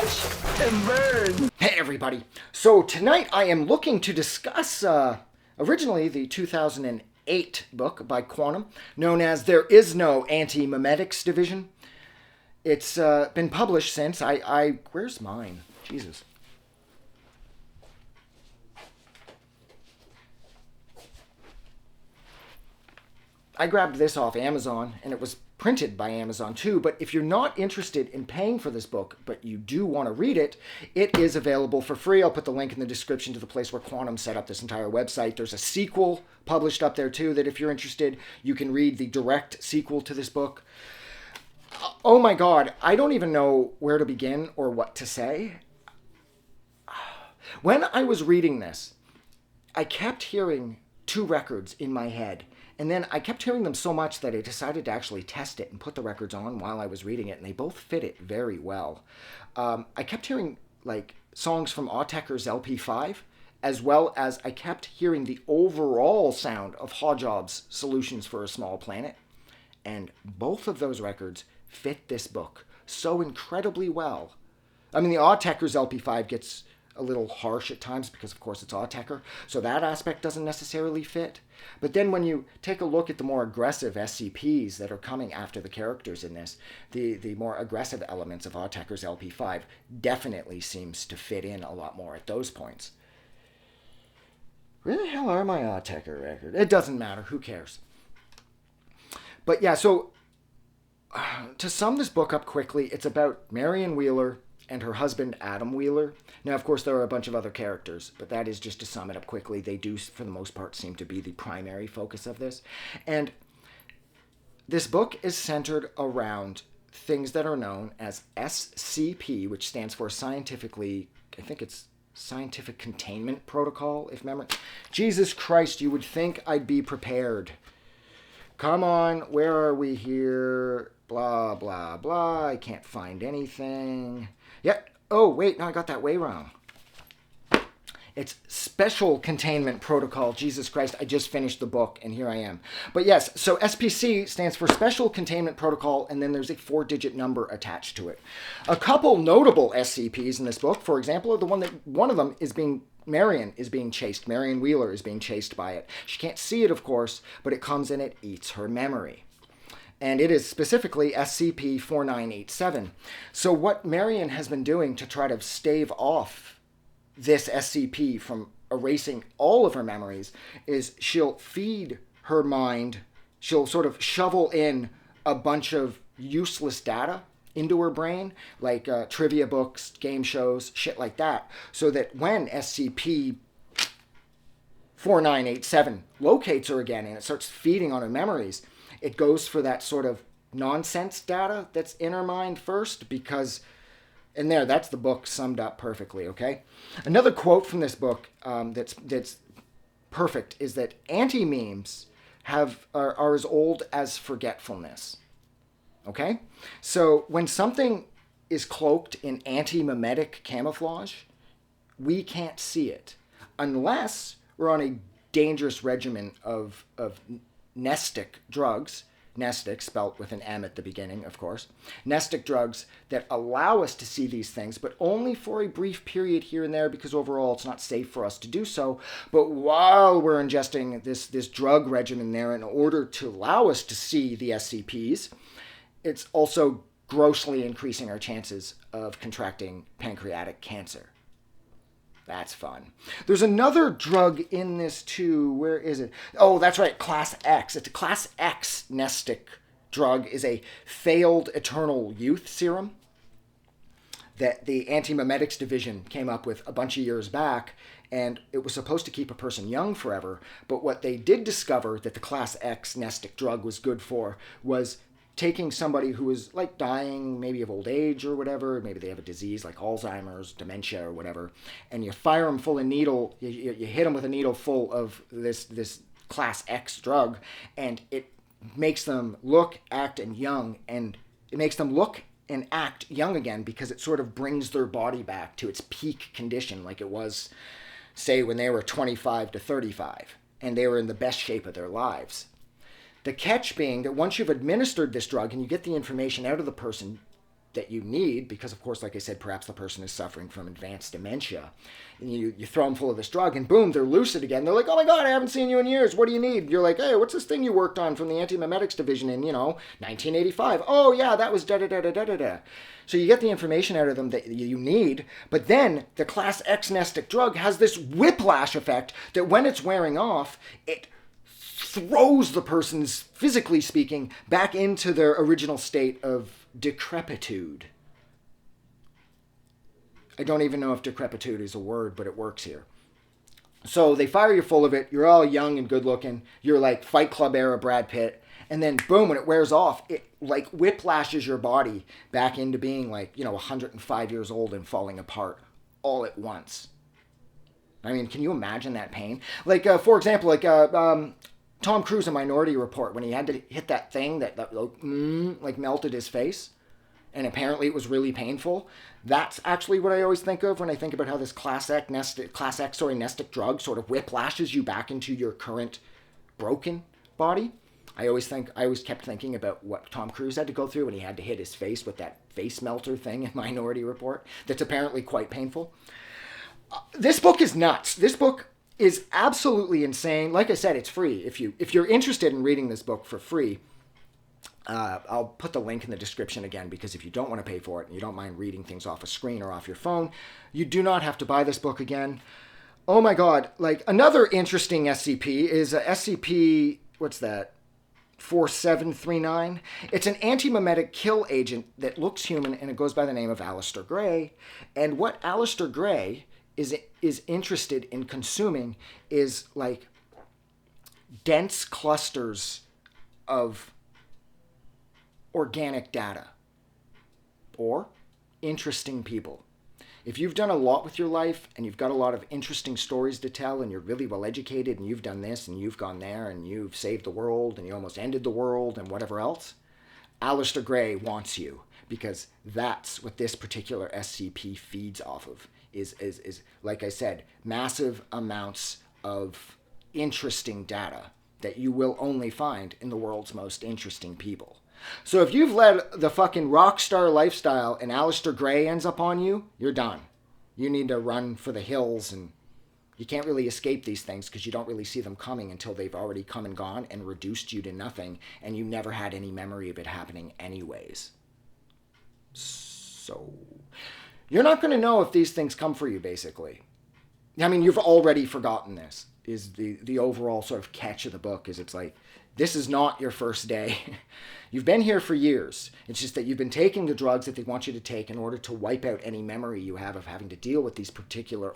Watch and burn. Hey everybody. So tonight I am looking to discuss originally the 2008 book by Quantum known as There Is No Antimemetics Division. It's been published since. Where's mine? Jesus. I grabbed this off Amazon, and it was printed by Amazon too. But if you're not interested in paying for this book, but you do want to read it, it is available for free. I'll put the link in the description to the place where Quantum set up this entire website. There's a sequel published up there too that if you're interested, you can read the direct sequel to this book. Oh my God, I don't even know where to begin or what to say. When I was reading this, I kept hearing two records in my head. And then I kept hearing them so much that I decided to actually test it and put the records on while I was reading it, and they both fit it very well. I kept hearing like songs from Autechre's LP5, as well as I kept hearing the overall sound of Hodjob's Solutions for a Small Planet. And both of those records fit this book so incredibly well. I mean, the Autechre's LP5 gets a little harsh at times because, of course, it's Autechre, so that aspect doesn't necessarily fit. But then when you take a look at the more aggressive SCPs that are coming after the characters in this, the more aggressive elements of Autechre's LP5 definitely seems to fit in a lot more at those points. Where the hell are my Autechre records? It doesn't matter. Who cares? But yeah, so to sum this book up quickly, it's about Marion Wheeler and her husband, Adam Wheeler. Now, of course, there are a bunch of other characters, but that is just to sum it up quickly. They do, for the most part, seem to be the primary focus of this. And this book is centered around things that are known as SCP, which stands for scientifically, I think it's Scientific Containment Protocol, if memory. Jesus Christ, you would think I'd be prepared. Come on, where are we here? Blah, blah, blah. I can't find anything. Yeah. Oh, wait. No, I got that way wrong. It's Special Containment Protocol. Jesus Christ, I just finished the book, and here I am. But yes, so SPC stands for Special Containment Protocol, and then there's a 4-digit number attached to it. A couple notable SCPs in this book, for example, are one of them is Marion is being chased. Marion Wheeler is being chased by it. She can't see it, of course, but it comes and it eats her memory. And it is specifically SCP-4987. So what Marion has been doing to try to stave off this SCP from erasing all of her memories is she'll feed her mind, she'll sort of shovel in a bunch of useless data into her brain, like trivia books, game shows, shit like that, so that when SCP-4987 locates her again and it starts feeding on her memories, it goes for that sort of nonsense data that's in her mind first, because, and that's the book summed up perfectly, okay? Another quote from this book that's perfect is that anti-memes are as old as forgetfulness, okay? So when something is cloaked in antimemetic camouflage, we can't see it unless we're on a dangerous regimen of nestic drugs, nestic spelt with an M at the beginning, of course, nestic drugs that allow us to see these things, but only for a brief period here and there, because overall it's not safe for us to do so. But while we're ingesting this drug regimen there in order to allow us to see the SCPs, it's also grossly increasing our chances of contracting pancreatic cancer. That's fun. There's another drug in this too. Where is it? Oh, that's right. Class X. It's a Class X nestic drug. Is a failed eternal youth serum that the Antimemetics Division came up with a bunch of years back, and it was supposed to keep a person young forever. But what they did discover that the Class X nestic drug was good for was taking somebody who is like dying maybe of old age or whatever, maybe they have a disease like Alzheimer's, dementia or whatever, and you fire them full of needle, you hit them with a needle full of this Class X drug, and it makes them look, act, and young, and it makes them look and act young again because it sort of brings their body back to its peak condition like it was, say, when they were 25 to 35, and they were in the best shape of their lives. The catch being that once you've administered this drug and you get the information out of the person, that you need, because of course, like I said, perhaps the person is suffering from advanced dementia, and you throw them full of this drug, and boom, they're lucid again. They're like, oh my God, I haven't seen you in years. What do you need? You're like, hey, what's this thing you worked on from the Antimemetics division in, 1985? Oh yeah, that was da-da-da-da-da-da-da. So you get the information out of them that you need, but then the class X nestic drug has this whiplash effect that when it's wearing off, it throws the person's, physically speaking, back into their original state of decrepitude. I don't even know if decrepitude is a word, but it works here. So they fire you full of it. You're all young and good looking. You're like Fight Club era Brad Pitt. And then boom, when it wears off, it like whiplashes your body back into being like, 105 years old and falling apart all at once. I mean, can you imagine that pain? Like, for example, like Tom Cruise in Minority Report, when he had to hit that thing that like melted his face, and apparently it was really painful. That's actually what I always think of when I think about how this class X nestic drug sort of whiplashes you back into your current broken body. I always kept thinking about what Tom Cruise had to go through when he had to hit his face with that face melter thing in Minority Report. That's apparently quite painful. This book is nuts. This book is absolutely insane. Like I said, it's free. If you're interested in reading this book for free, I'll put the link in the description again, because if you don't want to pay for it and you don't mind reading things off a screen or off your phone, you do not have to buy this book again. Oh my God. Like, another interesting SCP is a SCP, what's that? 4739. It's an antimemetic kill agent that looks human, and it goes by the name of Aleister Gray. And what Aleister Gray is interested in consuming is like dense clusters of organic data or interesting people. If you've done a lot with your life and you've got a lot of interesting stories to tell and you're really well educated and you've done this and you've gone there and you've saved the world and you almost ended the world and whatever else, Aleister Gray wants you, because that's what this particular SCP feeds off of, is like I said, massive amounts of interesting data that you will only find in the world's most interesting people. So if you've led the fucking rock star lifestyle and Aleister Gray ends up on you, you're done. You need to run for the hills, and you can't really escape these things because you don't really see them coming until they've already come and gone and reduced you to nothing, and you never had any memory of it happening anyways. So you're not going to know if these things come for you, basically. I mean, you've already forgotten this, is the overall sort of catch of the book, is it's like, this is not your first day. You've been here for years. It's just that you've been taking the drugs that they want you to take in order to wipe out any memory you have of having to deal with these particular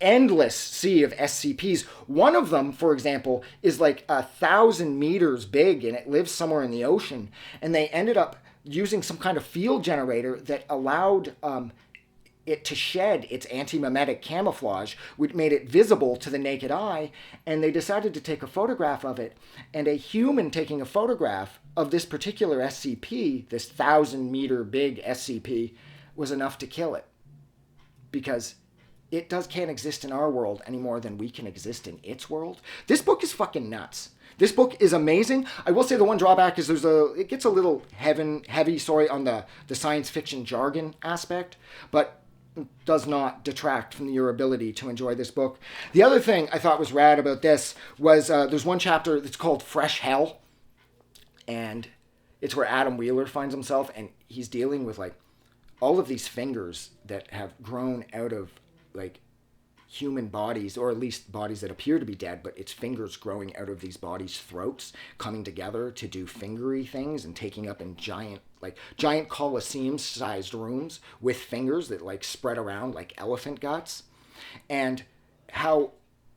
endless sea of SCPs. One of them, for example, is like 1,000 meters big, and it lives somewhere in the ocean. And they ended up using some kind of field generator that allowed it to shed its antimemetic camouflage, which made it visible to the naked eye, and they decided to take a photograph of it. And a human taking a photograph of this particular SCP, this 1,000-meter big SCP, was enough to kill it. Because it can't exist in our world any more than we can exist in its world. This book is fucking nuts. This book is amazing. I will say the one drawback is it gets a little heavy, on the science fiction jargon aspect, but does not detract from your ability to enjoy this book. The other thing I thought was rad about this was there's one chapter that's called Fresh Hell, and it's where Adam Wheeler finds himself, and he's dealing with like all of these fingers that have grown out of like human bodies, or at least bodies that appear to be dead, but it's fingers growing out of these bodies' throats, coming together to do fingery things and taking up in giant Colosseum-sized rooms with fingers that like spread around like elephant guts. And how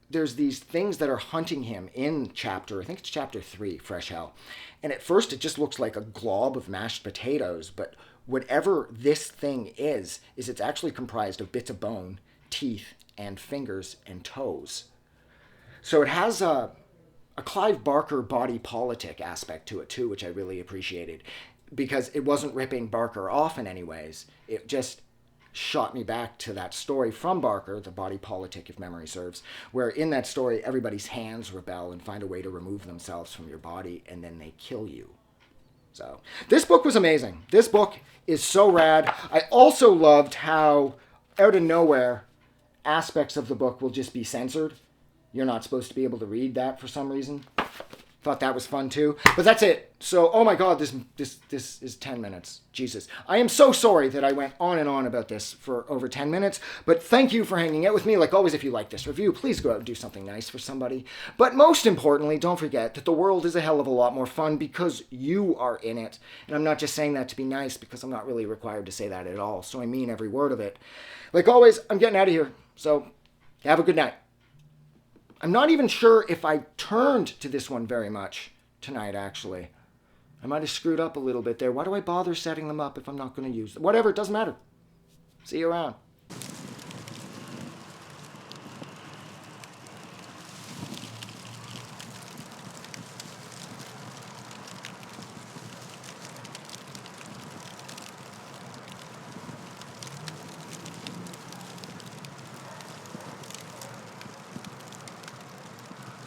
there's these things that are hunting him in I think it's chapter 3, Fresh Hell. And at first it just looks like a glob of mashed potatoes, but whatever this thing is it's actually comprised of bits of bone, teeth, and fingers and toes. So it has a Clive Barker body politic aspect to it too, which I really appreciated, because it wasn't ripping Barker off in any ways. It just shot me back to that story from Barker, The Body Politic, if memory serves, where in that story everybody's hands rebel and find a way to remove themselves from your body, and then they kill you. So this book was amazing. This book is so rad. I also loved how out of nowhere aspects of the book will just be censored. You're not supposed to be able to read that for some reason. Thought that was fun too. But that's it. So, oh my God, this is 10 minutes. Jesus. I am so sorry that I went on and on about this for over 10 minutes. But thank you for hanging out with me. Like always, if you like this review, please go out and do something nice for somebody. But most importantly, don't forget that the world is a hell of a lot more fun because you are in it. And I'm not just saying that to be nice because I'm not really required to say that at all. So I mean every word of it. Like always, I'm getting out of here. So have a good night. I'm not even sure if I turned to this one very much tonight, actually. I might have screwed up a little bit there. Why do I bother setting them up if I'm not going to use them? Whatever, it doesn't matter. See you around.